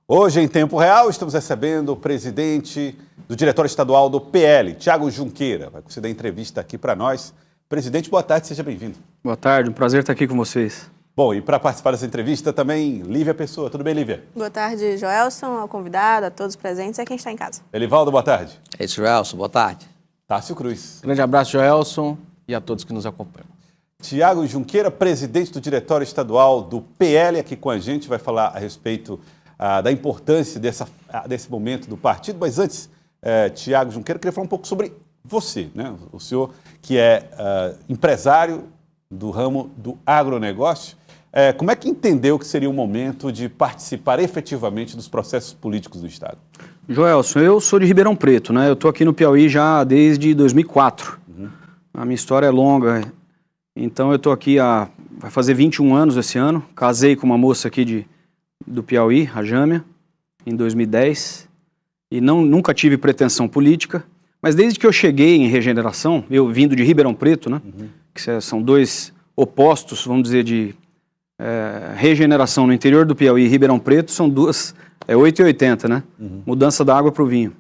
Hoje, em tempo real, estamos recebendo o presidente do Diretório Estadual do PL, Thiago Junqueira. Vai conceder entrevista aqui para nós. Presidente, boa tarde, seja bem-vindo. Boa tarde, um prazer estar aqui com vocês. Bom, e para participar dessa entrevista também, Lívia Pessoa. Tudo bem, Lívia? Boa tarde, Joelson, ao convidado, a todos os presentes e a quem está em casa. Elivaldo, boa tarde. É isso, Joelson, boa tarde. Tássio Cruz. Grande abraço, Joelson, e a todos que nos acompanham. Thiago Junqueira, presidente do Diretório Estadual do PL, aqui com a gente, vai falar a respeito da importância desse momento do partido. Mas antes, Thiago Junqueira, eu queria falar um pouco sobre você, né? O senhor que é empresário do ramo do agronegócio. Como é que entendeu que seria o momento de participar efetivamente dos processos políticos do Estado? Joelson, eu sou de Ribeirão Preto, né? Eu estou aqui no Piauí já desde 2004. A minha história é longa, então eu estou aqui vai fazer 21 anos esse ano. Casei com uma moça aqui do Piauí, a Jâmia, em 2010. E nunca tive pretensão política, mas desde que eu cheguei em Regeneração, eu vindo de Ribeirão Preto, né? Que são dois opostos, vamos dizer, de regeneração no interior do Piauí e Ribeirão Preto, são duas, 8 e 80, né? Mudança da água para o vinho.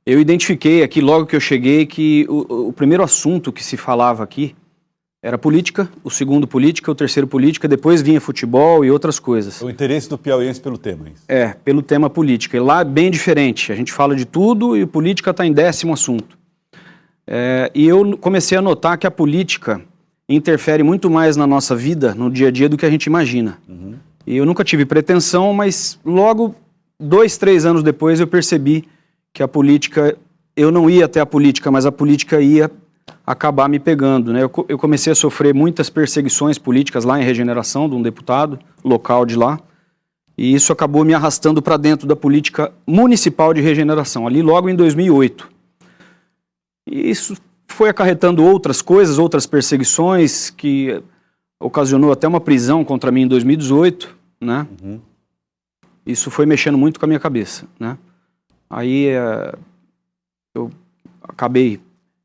Eu identifiquei aqui, logo que eu cheguei, que o primeiro assunto que se falava aqui era política, o segundo política, o terceiro política, depois vinha futebol e outras coisas. O interesse do piauiense pelo tema, é isso? Pelo tema política. E lá é bem diferente, a gente fala de tudo e política está em 10º assunto. E eu comecei a notar que a política interfere muito mais na nossa vida, no dia a dia, do que a gente imagina. E eu nunca tive pretensão, mas logo 2, 3 anos depois eu percebi que a política, eu não ia até a política, mas a política ia acabar me pegando, né? Eu comecei a sofrer muitas perseguições políticas lá em Regeneração, de um deputado local de lá, e isso acabou me arrastando para dentro da política municipal de Regeneração, ali logo em 2008. E isso foi acarretando outras coisas, outras perseguições, que ocasionou até uma prisão contra mim em 2018, né? Isso foi mexendo muito com a minha cabeça, né? Aí eu acabei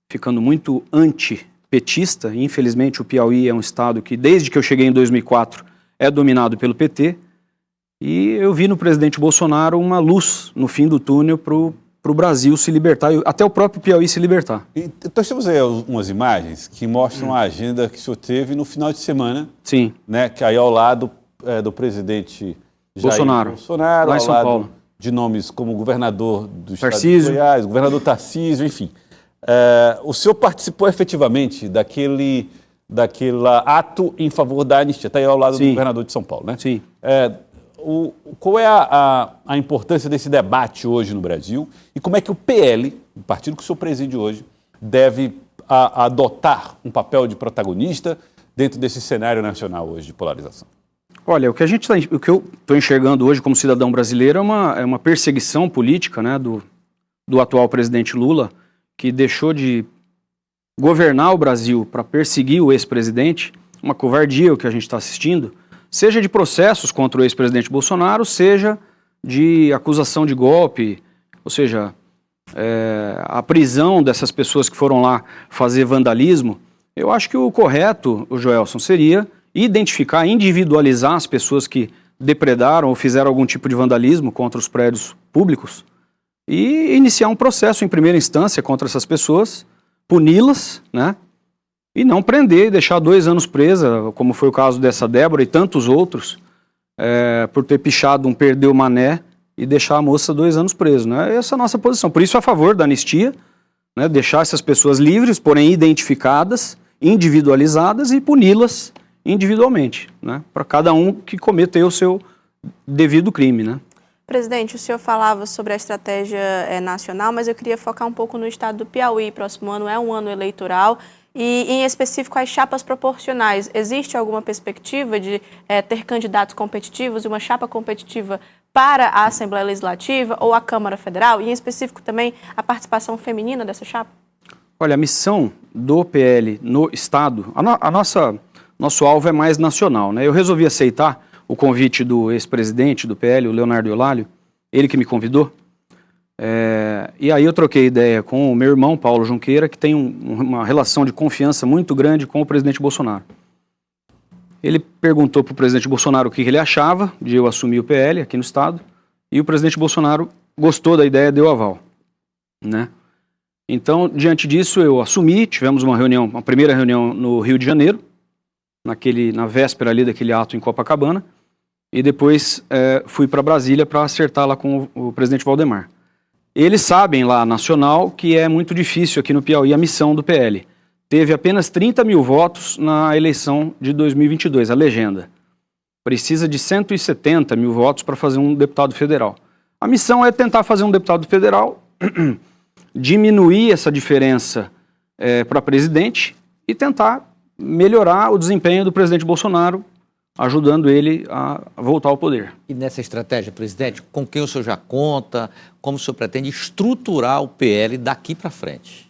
ficando muito antipetista, e infelizmente o Piauí é um estado que, desde que eu cheguei em 2004, é dominado pelo PT, e eu vi no presidente Bolsonaro uma luz no fim do túnel para o Brasil se libertar, até o próprio Piauí se libertar. E nós temos aí umas imagens que mostram a agenda que o senhor teve no final de semana. Sim. Né, que aí ao lado do presidente Jair Bolsonaro, lá em São Paulo, de nomes como o governador do estado Tarcísio, de Goiás, governador Tarcísio, enfim. O senhor participou efetivamente daquele ato em favor da anistia, está aí ao lado do governador de São Paulo, né? Sim. Qual é a importância desse debate hoje no Brasil e como é que o PL, o partido que o senhor preside hoje, deve adotar um papel de protagonista dentro desse cenário nacional hoje de polarização? Olha, o que eu estou enxergando hoje como cidadão brasileiro é uma perseguição política, né, do atual presidente Lula, que deixou de governar o Brasil para perseguir o ex-presidente, uma covardia o que a gente está assistindo, seja de processos contra o ex-presidente Bolsonaro, seja de acusação de golpe, ou seja, a prisão dessas pessoas que foram lá fazer vandalismo. Eu acho que o correto, o Joelson, seria identificar, individualizar as pessoas que depredaram ou fizeram algum tipo de vandalismo contra os prédios públicos e iniciar um processo em primeira instância contra essas pessoas, puni-las, né? E não prender e deixar 2 anos presa, como foi o caso dessa Débora e tantos outros, por ter pichado um perdeu mané e deixar a moça 2 anos preso, né? Essa é a nossa posição. Por isso, a favor da anistia, né? Deixar essas pessoas livres, porém identificadas, individualizadas e puni-las individualmente, né? Para cada um que cometa o seu devido crime, né? Presidente, o senhor falava sobre a estratégia nacional, mas eu queria focar um pouco no estado do Piauí. Próximo ano é um ano eleitoral e, em específico, as chapas proporcionais. Existe alguma perspectiva de ter candidatos competitivos e uma chapa competitiva para a Assembleia Legislativa ou a Câmara Federal? E, em específico, também a participação feminina dessa chapa? Olha, a missão do PL no estado, nosso alvo é mais nacional, né? Eu resolvi aceitar o convite do ex-presidente do PL, o Leonardo Eulalio, ele que me convidou. E aí eu troquei ideia com o meu irmão, Paulo Junqueira, que tem uma relação de confiança muito grande com o presidente Bolsonaro. Ele perguntou para o presidente Bolsonaro o que ele achava de eu assumir o PL aqui no estado. e o presidente Bolsonaro gostou da ideia, deu aval, né? Então, diante disso, eu assumi, tivemos uma primeira reunião no Rio de Janeiro, na véspera ali daquele ato em Copacabana, e depois fui para Brasília para acertar lá com o presidente Valdemar. Eles sabem lá, nacional, que é muito difícil aqui no Piauí a missão do PL. Teve apenas 30 mil votos na eleição de 2022, a legenda. Precisa de 170 mil votos para fazer um deputado federal. A missão é tentar fazer um deputado federal, diminuir essa diferença para presidente e tentar melhorar o desempenho do presidente Bolsonaro, ajudando ele a voltar ao poder. E nessa estratégia, presidente, com quem o senhor já conta, como o senhor pretende estruturar o PL daqui para frente?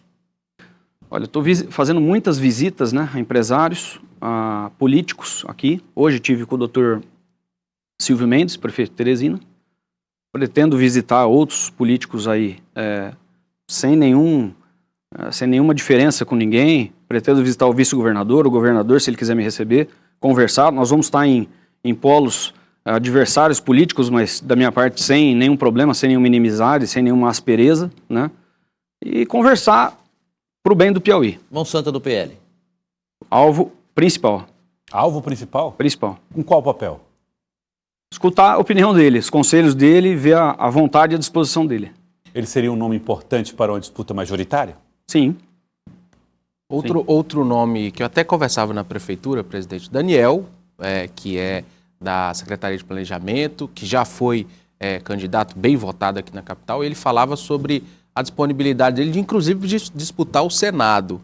Olha, estou fazendo muitas visitas, né, a empresários, a políticos aqui. Hoje tive com o doutor Silvio Mendes, prefeito de Teresina. Pretendo visitar outros políticos aí sem nenhuma diferença com ninguém. Pretendo visitar o vice-governador, o governador, se ele quiser me receber, conversar. Nós vamos estar em polos adversários políticos, mas da minha parte sem nenhum problema, sem nenhuma inimizade, sem nenhuma aspereza, né? E conversar para o bem do Piauí. Mão Santa do PL. Alvo principal. Alvo principal? Principal. Com qual papel? Escutar a opinião dele, os conselhos dele, ver a vontade e a disposição dele. Ele seria um nome importante para uma disputa majoritária? Sim. Outro nome que eu até conversava na prefeitura, presidente, Daniel, que é da Secretaria de Planejamento, que já foi candidato bem votado aqui na capital, ele falava sobre a disponibilidade dele de, inclusive, disputar o Senado.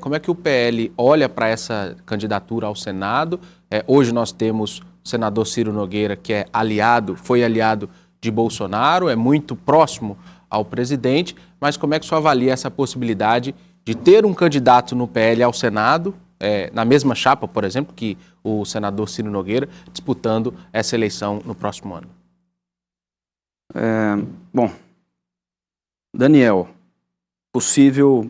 Como é que o PL olha para essa candidatura ao Senado? Hoje nós temos o senador Ciro Nogueira, que foi aliado de Bolsonaro, é muito próximo ao presidente, mas como é que o senhor avalia essa possibilidade de ter um candidato no PL ao Senado, na mesma chapa, por exemplo, que o senador Ciro Nogueira, disputando essa eleição no próximo ano? Bom, Daniel, possível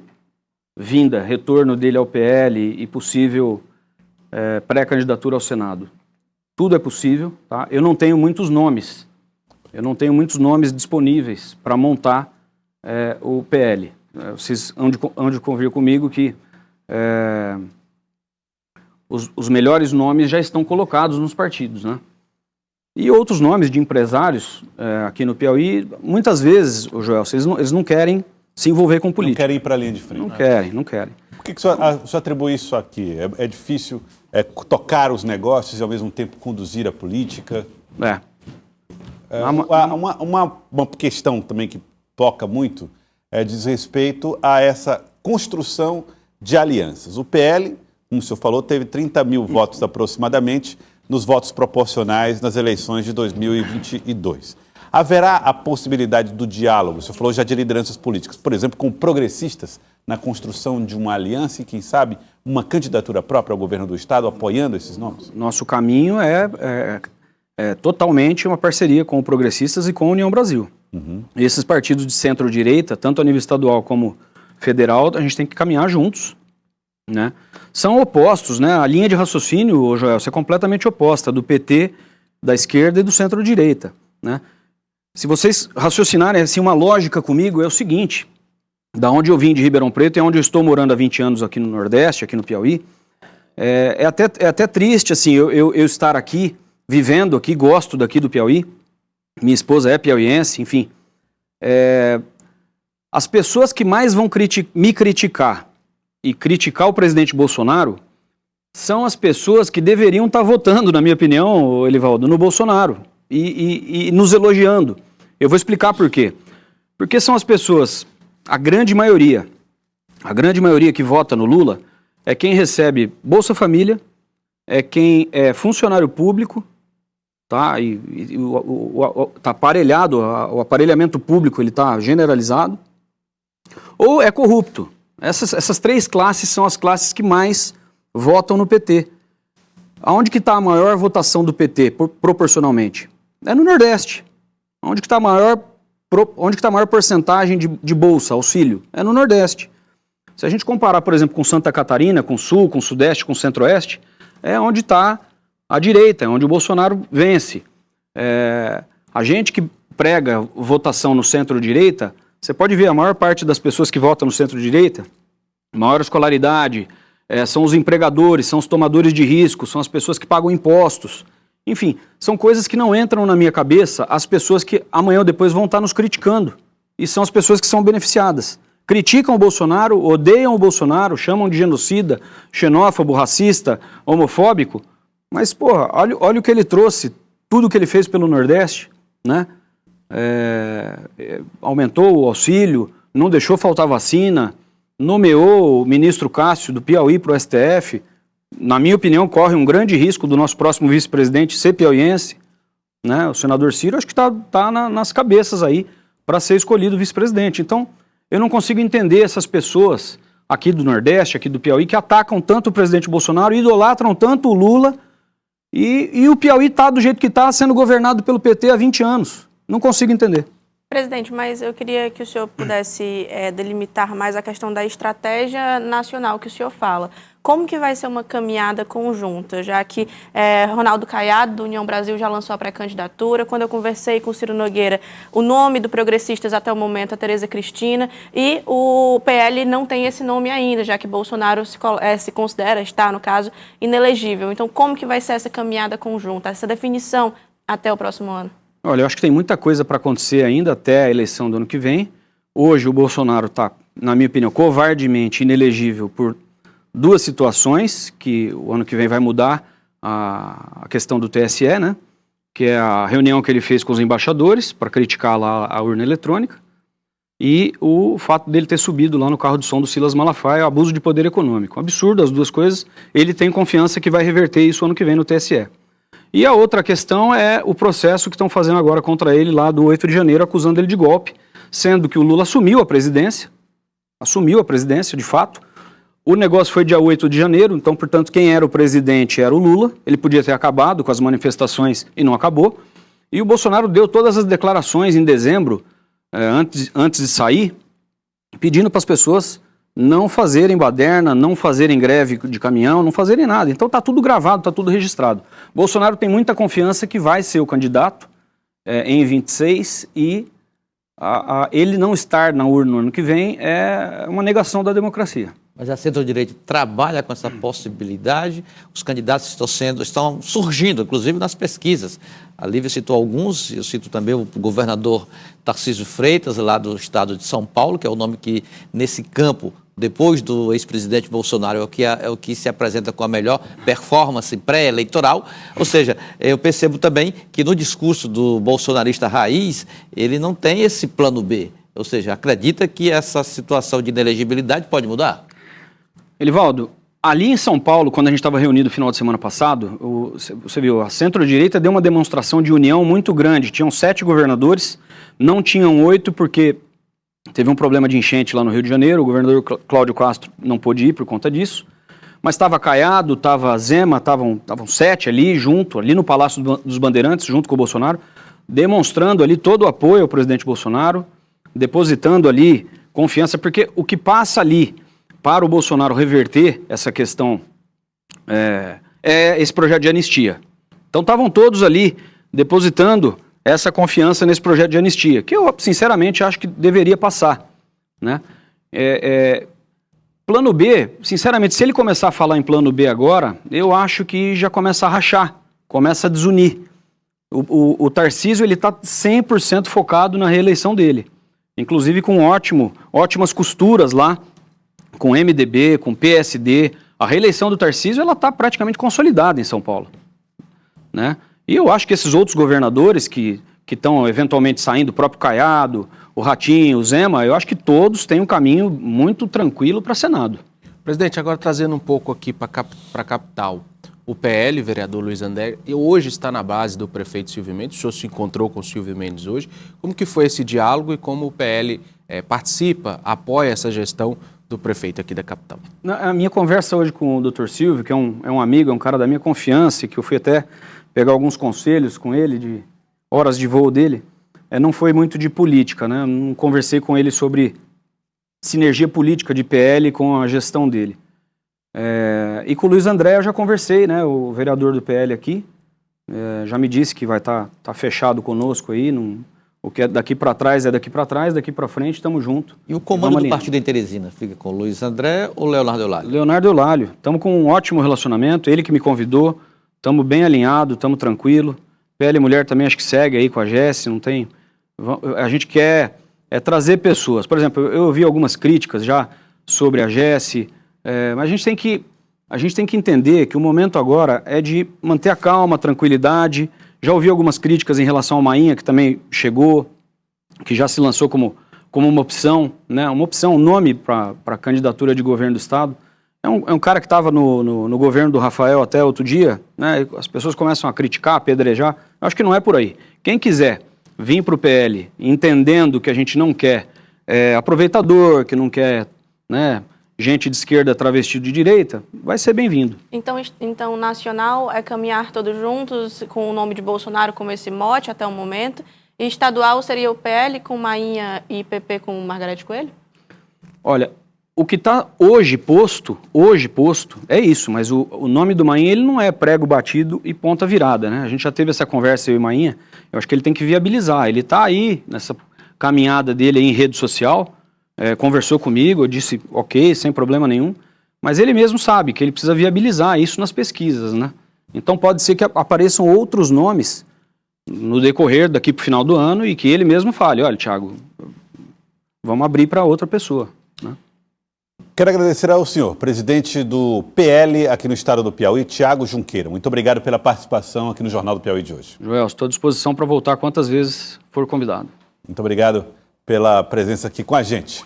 retorno dele ao PL e possível pré-candidatura ao Senado. Tudo é possível, tá? Eu não tenho muitos nomes disponíveis para montar o PL. Vocês hão de convir comigo que os melhores nomes já estão colocados nos partidos, né? E outros nomes de empresários aqui no Piauí, muitas vezes, Joel, eles não querem se envolver com política. Não querem ir para a linha de frente. Não querem. Por que o senhor atribui isso aqui? É difícil tocar os negócios e ao mesmo tempo conduzir a política? Uma questão também que toca muito diz respeito a essa construção de alianças. O PL, como o senhor falou, teve 30 mil votos aproximadamente nos votos proporcionais nas eleições de 2022. Haverá a possibilidade do diálogo, o senhor falou já de lideranças políticas, por exemplo, com progressistas na construção de uma aliança e, quem sabe, uma candidatura própria ao governo do Estado, apoiando esses nomes? Nosso caminho é totalmente uma parceria com o Progressistas e com a União Brasil. Uhum. Esses partidos de centro-direita, tanto a nível estadual como federal, a gente tem que caminhar juntos, né? São opostos, né? A linha de raciocínio, Joel, é completamente oposta do PT, da esquerda e do centro-direita, né? Se vocês raciocinarem assim, uma lógica comigo, é o seguinte: da onde eu vim de Ribeirão Preto e onde eu estou morando há 20 anos aqui no Nordeste, aqui no Piauí, é até triste assim, eu estar aqui, vivendo aqui, gosto daqui do Piauí, minha esposa é piauiense, enfim. As pessoas que mais vão me criticar e criticar o presidente Bolsonaro são as pessoas que deveriam estar votando, na minha opinião, Elivaldo, no Bolsonaro e nos elogiando. Eu vou explicar por quê. Porque são as pessoas, a grande maioria que vota no Lula é quem recebe Bolsa Família, é quem é funcionário público, tá? Tá aparelhado, o aparelhamento público ele tá generalizado, ou é corrupto. Essas três classes são as classes que mais votam no PT. Aonde que está a maior votação do PT, proporcionalmente? É no Nordeste. Onde que está a maior porcentagem de bolsa, auxílio? É no Nordeste. Se a gente comparar, por exemplo, com Santa Catarina, com Sul, com Sudeste, com Centro-Oeste, é onde está a direita, é onde o Bolsonaro vence. A gente que prega votação no centro-direita, você pode ver a maior parte das pessoas que votam no centro-direita, maior escolaridade, são os empregadores, são os tomadores de risco, são as pessoas que pagam impostos. Enfim, são coisas que não entram na minha cabeça, as pessoas que amanhã ou depois vão estar nos criticando. E são as pessoas que são beneficiadas. Criticam o Bolsonaro, odeiam o Bolsonaro, chamam de genocida, xenófobo, racista, homofóbico. Mas, porra, olha o que ele trouxe, tudo que ele fez pelo Nordeste, né? Aumentou o auxílio, não deixou faltar vacina, nomeou o ministro Cássio do Piauí para o STF. Na minha opinião, corre um grande risco do nosso próximo vice-presidente ser piauiense, né? O senador Ciro acho que está nas cabeças aí para ser escolhido vice-presidente. Então, eu não consigo entender essas pessoas aqui do Nordeste, aqui do Piauí, que atacam tanto o presidente Bolsonaro, idolatram tanto o Lula, e o Piauí está do jeito que está, sendo governado pelo PT há 20 anos. Não consigo entender. Presidente, mas eu queria que o senhor pudesse delimitar mais a questão da estratégia nacional que o senhor fala. Como que vai ser uma caminhada conjunta, já que Ronaldo Caiado, do União Brasil, já lançou a pré-candidatura. Quando eu conversei com o Ciro Nogueira, o nome do Progressistas até o momento é Tereza Cristina, e o PL não tem esse nome ainda, já que Bolsonaro se considera, está, no caso, inelegível. Então, como que vai ser essa caminhada conjunta, essa definição até o próximo ano? Olha, eu acho que tem muita coisa para acontecer ainda até a eleição do ano que vem. Hoje o Bolsonaro está, na minha opinião, covardemente inelegível por duas situações, que o ano que vem vai mudar a questão do TSE, né? Que é a reunião que ele fez com os embaixadores para criticar lá a urna eletrônica, e o fato dele ter subido lá no carro de som do Silas Malafaia, abuso de poder econômico. Absurdo as duas coisas. Ele tem confiança que vai reverter isso ano que vem no TSE. E a outra questão é o processo que estão fazendo agora contra ele lá do 8 de janeiro, acusando ele de golpe, sendo que o Lula assumiu a presidência de fato. O negócio foi dia 8 de janeiro, então, portanto, quem era o presidente era o Lula. Ele podia ter acabado com as manifestações e não acabou. E o Bolsonaro deu todas as declarações em dezembro, antes de sair, pedindo para as pessoas não fazerem baderna, não fazerem greve de caminhão, não fazerem nada. Então está tudo gravado, está tudo registrado. Bolsonaro tem muita confiança que vai ser o candidato em 26, e ele não estar na urna no ano que vem é uma negação da democracia. Mas a centro-direita trabalha com essa possibilidade, os candidatos estão surgindo, inclusive nas pesquisas. A Lívia citou alguns, eu cito também o governador Tarcísio Freitas, lá do estado de São Paulo, que é o nome que, nesse campo, depois do ex-presidente Bolsonaro, é o que se apresenta com a melhor performance pré-eleitoral. Ou seja, eu percebo também que no discurso do bolsonarista raiz, ele não tem esse plano B. Ou seja, acredita que essa situação de inelegibilidade pode mudar? Elivaldo, ali em São Paulo, quando a gente estava reunido no final de semana passado, você viu, a centro-direita deu uma demonstração de união muito grande. Tinham 7 governadores, não tinham 8 porque teve um problema de enchente lá no Rio de Janeiro. O governador Cláudio Castro não pôde ir por conta disso. Mas estava Caiado, estava Zema, estavam 7 ali no Palácio dos Bandeirantes, junto com o Bolsonaro, demonstrando ali todo o apoio ao presidente Bolsonaro, depositando ali confiança, porque o que passa ali para o Bolsonaro reverter essa questão é esse projeto de anistia. Então estavam todos ali depositando essa confiança nesse projeto de anistia, que eu sinceramente acho que deveria passar, né? Plano B, sinceramente, se ele começar a falar em plano B agora, eu acho que já começa a rachar, começa a desunir. O Tarcísio está 100% focado na reeleição dele, inclusive com ótimas costuras lá, com MDB, com PSD. A reeleição do Tarcísio está praticamente consolidada em São Paulo, né? E eu acho que esses outros governadores que estão eventualmente saindo, o próprio Caiado, o Ratinho, o Zema, eu acho que todos têm um caminho muito tranquilo para Senado. Presidente, agora trazendo um pouco aqui para a capital. O PL, vereador Luiz André, hoje está na base do prefeito Silvio Mendes. O senhor se encontrou com o Silvio Mendes hoje. Como que foi esse diálogo e como o PL participa, apoia essa gestão do prefeito aqui da capital? A minha conversa hoje com o Dr. Silvio, que é um amigo, é um cara da minha confiança, que eu fui até pegar alguns conselhos com ele, de horas de voo dele, não foi muito de política, né? Não conversei com ele sobre sinergia política de PL com a gestão dele. E com o Luiz André eu já conversei, né? O vereador do PL aqui, já me disse que vai estar fechado conosco aí. O que é daqui para trás é daqui para trás, daqui para frente, estamos juntos. E o comando do partido em Teresina fica com o Luiz André ou Leonardo Eulalio? Leonardo Eulalio. Estamos com um ótimo relacionamento, ele que me convidou, estamos bem alinhados, estamos tranquilos. PL Mulher também acho que segue aí com a Jesse, não tem... A gente quer trazer pessoas. Por exemplo, eu ouvi algumas críticas já sobre a Jesse, mas a gente tem que entender que o momento agora é de manter a calma, a tranquilidade. Já ouvi algumas críticas em relação ao Mainha, que também chegou, que já se lançou como uma opção, né? Uma opção, um nome para a candidatura de governo do Estado. É um cara que estava no governo do Rafael até outro dia, né? As pessoas começam a criticar, a apedrejar. Eu acho que não é por aí. Quem quiser vir para o PL entendendo que a gente não quer aproveitador, que não quer, né, gente de esquerda travestido de direita, vai ser bem-vindo. Então, nacional é caminhar todos juntos com o nome de Bolsonaro como esse mote até o momento, e estadual seria o PL com Mainha e PP com Margareth Coelho? Olha, o que está hoje posto é isso, mas o nome do Mainha ele não é prego batido e ponta virada, né? A gente já teve essa conversa, eu e o Mainha, eu acho que ele tem que viabilizar, ele está aí nessa caminhada dele aí em rede social, conversou comigo, eu disse ok, sem problema nenhum, mas ele mesmo sabe que ele precisa viabilizar isso nas pesquisas, né? Então pode ser que apareçam outros nomes no decorrer daqui para o final do ano e que ele mesmo fale, olha, Thiago, vamos abrir para outra pessoa, né? Quero agradecer ao senhor, presidente do PL aqui no estado do Piauí, Thiago Junqueira. Muito obrigado pela participação aqui no Jornal do Piauí de hoje. Joel, estou à disposição para voltar quantas vezes for convidado. Muito obrigado pela presença aqui com a gente.